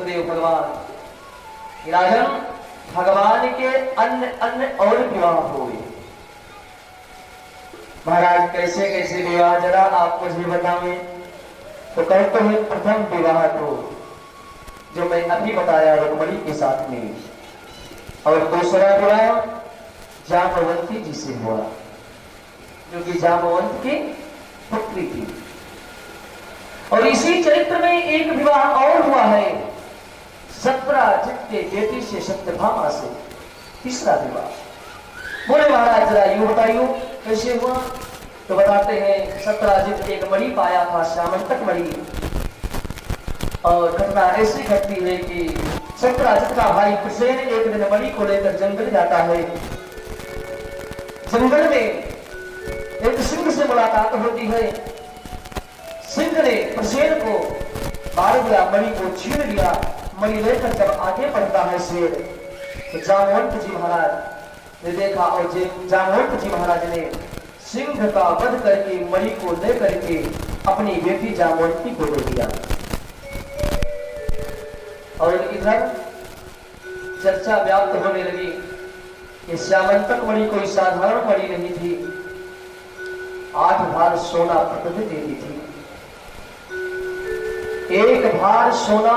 सुखदेव भगवान कि राजन भगवान के अन्य अन्य और विवाह हुए। महाराज कैसे कैसे विवाह जरा आप मुझे बताएं। तो कहते हैं प्रथम विवाह तो जो मैं अभी बताया रुक्मणी के साथ में, और दूसरा विवाह जामवंती जी से हुआ जो कि जामवंत की पुत्री थी। और इसी चरित्र में एक विवाह और हुआ है सत्राजित के बेटी से सत्यभामा से, तीसरा विवाह। बोले महाराज जरा यूं बताइयो कैसे हुआ। तो बताते हैं सत्राजित एक मणि पाया था, श्यामंतक मणि, और घटना ऐसी घटती है कि सत्राजित का भाई प्रसेन एक दिन मणि को लेकर जंगल जाता है। जंगल में एक सिंह से मुलाकात होती है। सिंह ने प्रसेन को मार दिया, मणि को छीन लिया। मणि लेकर जब आगे बढ़ता है शेर, तो जामवंत जी महाराज ने देखा, और जामवंत जी महाराज ने सिंह का वध करके मणि को लेकर के अपनी बेटी जामवंती को दे दिया। और इधर चर्चा व्याप्त होने लगी कि श्यामंतक मणि कोई साधारण मणि नहीं थी, 8 भार सोना प्रतिदिन देती थी। एक भार सोना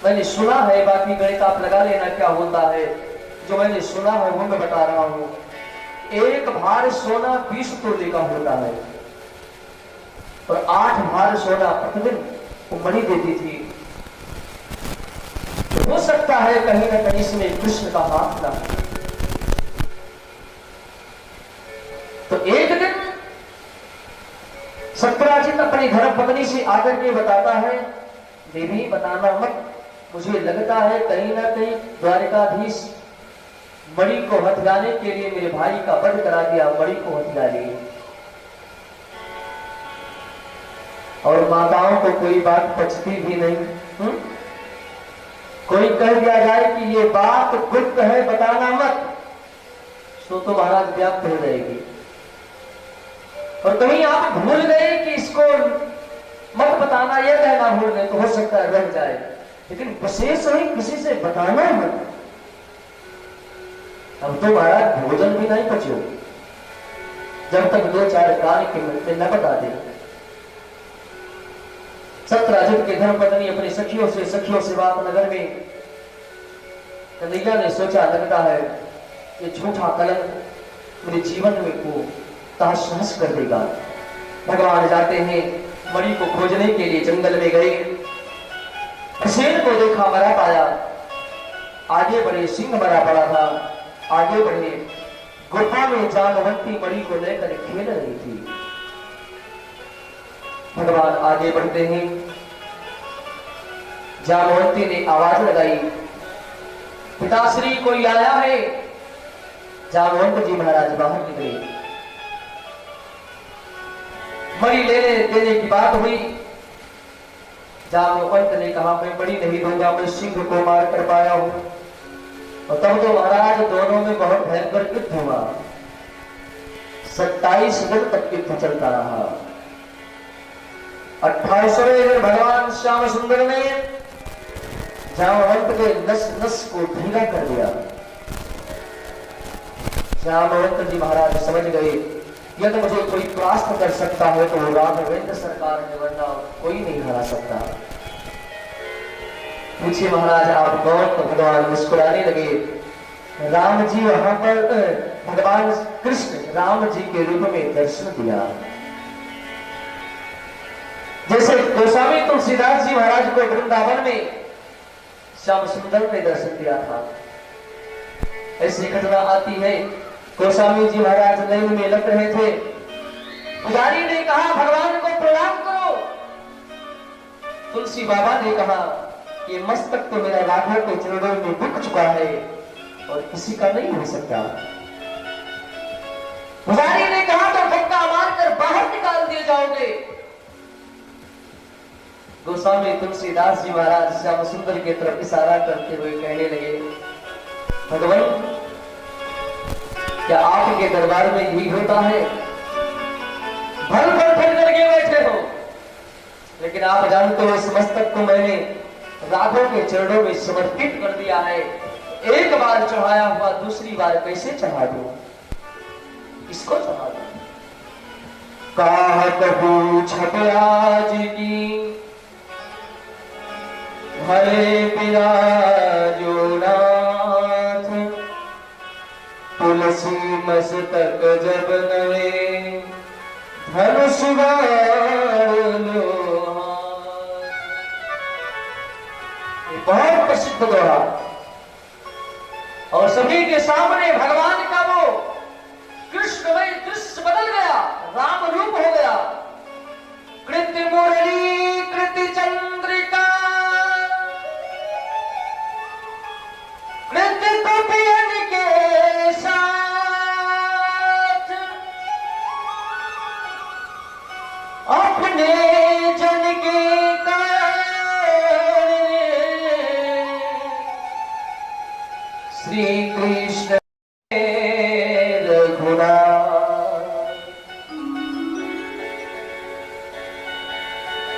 मैंने सुना है, बाकी गणित आप लगा लेना क्या होता है। जो मैंने सुना है वो मैं बता रहा हूं। एक भार सोना 20 तोले का होता है, और 8 भार सोना प्रतिदिन वो मणि देती थी। तो हो सकता है कहीं ना कहीं इसमें कृष्ण का हाथ था। तो एक दिन सत्राजित अपनी धर्मपत्नी से आकर के बताता है, देवी बताना मत, मुझे लगता है कहीं ना कहीं द्वारिकाधीश मणि को हथियाने के लिए मेरे भाई का वध करा दिया, मणि को हथिया लिए। और माताओं को कोई बात पचती भी नहीं। कोई कह दिया जाए कि ये बात गुप्त है बताना मत, सो तो महाराज व्याप्त हो जाएगी। और कहीं आप भूल गए कि इसको मत बताना, यह कहना भूल गए तो हो सकता है रह जाए, लेकिन विशेष नहीं किसी से बताना मत। अब तो महाराज भोजन भी नहीं पचो जब तक 2-4 काल के मिलते न बता दे। सत्राजित की धर्मपत्नी अपनी सखियों से बात नगर में, कन्हैया ने सोचा लगता है ये झूठा कलंक मेरे जीवन में को तहस कर देगा। भगवान जाते हैं, मणि को खोजने के लिए जंगल में गए। प्रसेन को देखा मरा पाया, आगे बढ़े, सिंह मरा पड़ा था। आगे बढ़े, गुफा में जामवंती मणि को लेकर खेल रही थी। भगवान आगे बढ़ते हैं, जामवंती ने आवाज लगाई, पिताश्री कोई आया है। जामवंत जी महाराज बाहर निकले। मणि लेने देने की बात हुई। जामवंत ने कहा मैं मणि नहीं दूंगा, मैं सिंह को मार कर पाया हूं। और तब तो महाराज दोनों में बहुत भयंकर युद्ध हुआ। 27 दिन तक युद्ध चलता रहा। 28वें दिन भगवान श्याम सुंदर ने जामवंत के नस नस को ढीला कर दिया। जामवंत जी महाराज समझ गए यदि मुझे कोई परास्त कर सकता है तो वो राघवेंद्र सरकार ने, वरना कोई नहीं हरा सकता। पूछिए महाराज आप कौन? तो भगवान मुस्कुराने लगे। राम जी वहां पर भगवान कृष्ण राम जी के रूप में दर्शन दिया। जैसे गोस्वामी तुलसीदास जी महाराज को वृंदावन में श्याम सुंदर ने दर्शन दिया था, ऐसी घटना आती है। गोस्वामी जी महाराज नैन में लग रहे थे। पुजारी ने कहा भगवान को प्रणाम करो। तुलसी बाबा ने कहा ये मस्तक तो मेरा राधा के चरणों में बिक चुका है और किसी का नहीं हो सकता। पुजारी ने कहा तो धक्का मारकर बाहर निकाल दिए जाओगे। गोस्वामी तुलसीदास जी महाराज श्याम सुंदर की तरफ इशारा करते हुए कहने लगे, भगवान क्या आपके दरबार में यही होता है? भर भर फिर करके बैठे हो, लेकिन आप जानते हो इस मस्तक को मैंने राघव के चरणों में समर्पित कर दिया है। एक बार चढ़ाया हुआ दूसरी बार कैसे चढ़ा दूं? इसको चढ़ा दूं। कहत पूछत आज की भय बिराजो नाथ, तुलसी मस्तक जब नवे धनुष बाण। बहुत प्रसिद्ध दोहा और सभी के सामने भगवान का वो कृष्णमय दृश्य बदल गया, राम रूप हो गया। कृत्य मुरली कृत्य चंद्रिका कृत्य कुपियन के साथ, अपने जन के श्री कृष्ण रघुनाथ।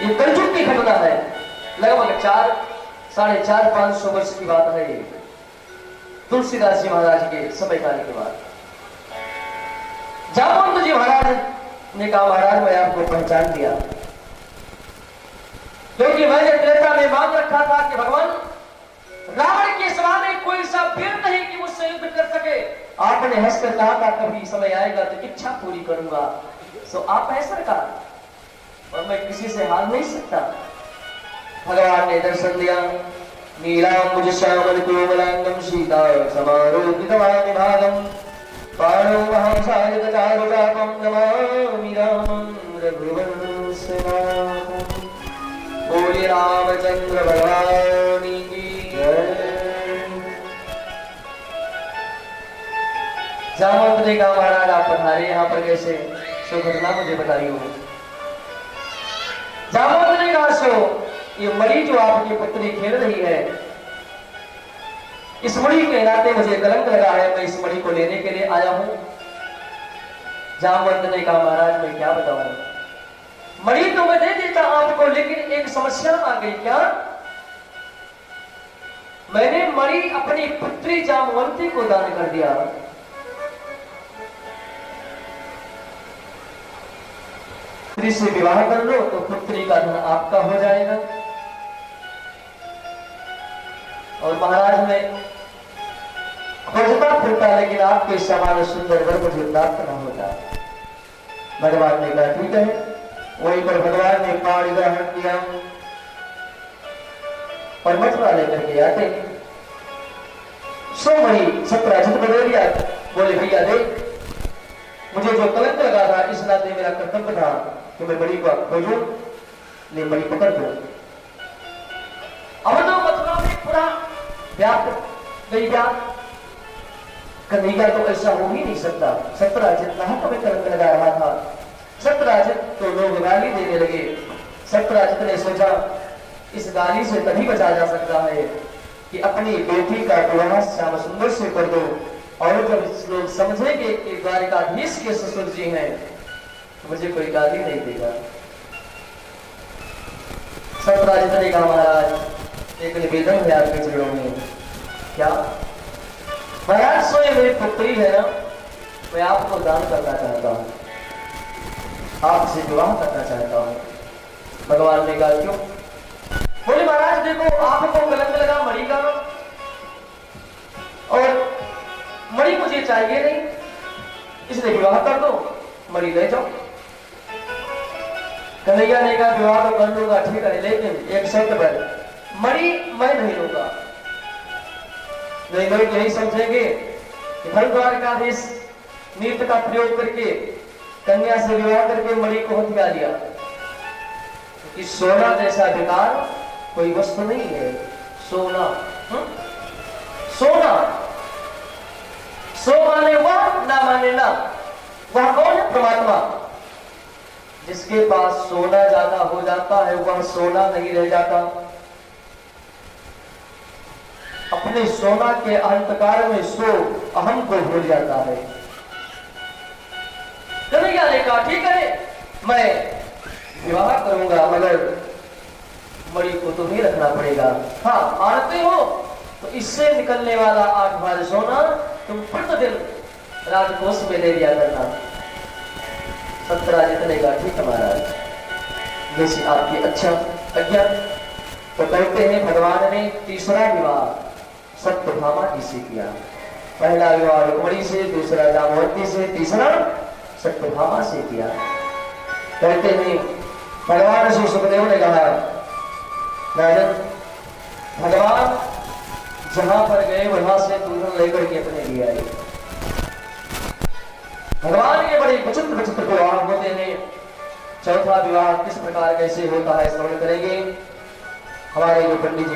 ये कलयुग की घटना है, लगभग 400-450 वर्ष की बात है। ये तुलसीदास जी महाराज के समय काल के बाद जामवंत जी महाराज ने कहा, महाराज मैं आपको पहचान लिया, क्योंकि मैंने त्रेता में मांग रखा था कि भगवान रावण के सामने कोई सा वीर नहीं कि मुझसे युद्ध कर सके। आपने हंसकर कहा था कभी समय आएगा तो इच्छा पूरी करूंगा। सो आप है सरकार और मैं किसी से हार नहीं सकता। भगवान ने दर्शन दिया। नीलांबुज श्यामल कोमलांगम सीता समारोहितवानि भागम, पाणो महासायक चारुचापम नमामि रामं रघुवंशनाथं। बोले रामचंद्र भगवान की। जामवंत ने कहा, महाराज आप पधारे, यहाँ पर कैसे? सो घटना मुझे बताइए। जामवंत ने कहा, सो ये मणि जो आपकी पुत्री खेल रही है, इस मणि के नाते मुझे कलंक लगा है, मैं इस मणि को लेने के लिए आया हूं। जामवंत ने कहा, महाराज मैं क्या बताऊं, मणि तो मैं दे देता आपको, लेकिन एक समस्या आ गई। क्या? मैंने मणि अपनी पुत्री जामवंती को दान कर दिया। पुत्री से विवाह कर लो तो पुत्री का धन आपका हो जाएगा। और महाराज में खोजता फिरता, लेकिन आपके समान सुंदर वर मुझे प्राप्त न होता। भगवान ने कहा ठीक है। वहीं पर भगवान ने पाणी ग्रहण किया और मथुरा लेकर के आते। सो मणि सत्राजित बदल दिया। बोले भैया देख, मुझे जो कलंक लगा था, इस नाते मेरा कर्तव्य था कि मैं मणि को खोजूं, ले मणि पकड़ दो। अब तो मथुरा में पूरा व्याप्त गई व्याप्त कन्हैया तो ऐसा हो ही नहीं सकता। सत्राजित कहां कभी कलंक लगा रहा था। सत्राजित तो लोग गाली देने लगे। सत्राजित ने सोचा इस गाली से तभी बचा जा सकता है कि अपनी बेटी का विवाह श्याम सुंदर से कर दो, और जब लोग समझेंगे कि द्वारिकाधीश के ससुर जी हैं तो मुझे कोई गाली नहीं देगा। सत्राजित ने कहा, महाराज एक निवेदन है आपके चरणों में। क्या? महाराज सो ये मेरी पुत्री है ना, मैं आपको दान करना चाहता हूं, आपसे विवाह करना चाहता हूं। भगवान ने कहा क्यों? बोले महाराज देखो, आपको कलंक लगा मणि का, और मणि मुझे चाहिए नहीं, इसलिए विवाह कर दो, मणि ले जाओ। कन्हैया ने कहा विवाह तो कर लूंगा, ठीक है, लेकिन एक शर्त पर, मणि मैं नहीं लूंगा। नहीं लोग यही समझेंगे कि द्वारकाधीश नृत्य का प्रयोग करके कन्या से विवाह करके मणि को हथिया लिया। कि सोना जैसा बेकार कोई वस्तु नहीं है। सोना सोना, सो माने वह, ना माने ना। वह कौन है? परमात्मा। जिसके पास सोना ज्यादा हो जाता है वह सोना नहीं रह जाता। अपने सोना के अहंकार में सो अहम को भूल जाता है। कन्हैया ने कहा ठीक है, मैं विवाह करूंगा, मगर रुक्मणी को तुम्हें रखना पड़ेगा। हाँ, आते हो तो इससे निकलने वाला 8 भार सोना तुम प्रतिदिन राजकोष में ले लिया करना। सतराज इतने का ठीक है महाराज, जैसी आपकी अच्छा आज्ञा। तो कहते हैं भगवान ने तीसरा विवाह सत्यभामा जी से किया। पहला विवाह रुक्मणी से, दूसरा जामवंती से, तीसरा सत्यभामा से किया। कहते हैं भगवान श्री सुखदेव ने कहा, राजन भगवान जहां पर गए वहां से दुल्हन लेकर के अपने लिए आए। भगवान के बड़े विचित्र विवाह होते हैं। चौथा विवाह किस प्रकार कैसे होता है श्रवण करेंगे। हमारे जो पंडित जी